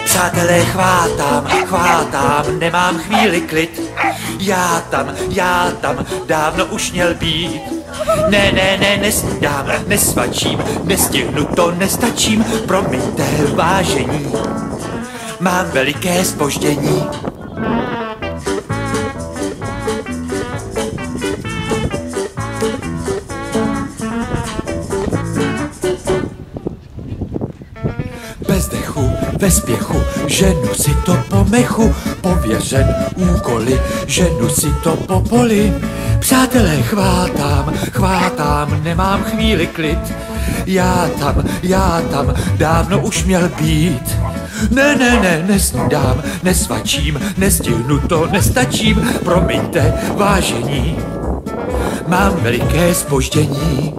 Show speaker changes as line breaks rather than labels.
Přátelé, chvátám, nemám chvíli klid. Já tam, dávno už měl být. Ne, nesnídám, nesvačím, nestihnu to, nestačím, promiňte, vážení, mám veliké zpoždění. Bez dechu, ve spěchu, ženu si to po mechu, pověřen úkoly, ženu si to po poli. Přátelé, chvátám, nemám chvíli klid. Já tam, dávno už měl být. Ne, nesnídám, nesvačím, nestihnu to, nestačím, promiňte, vážení, mám veliké zpoždění.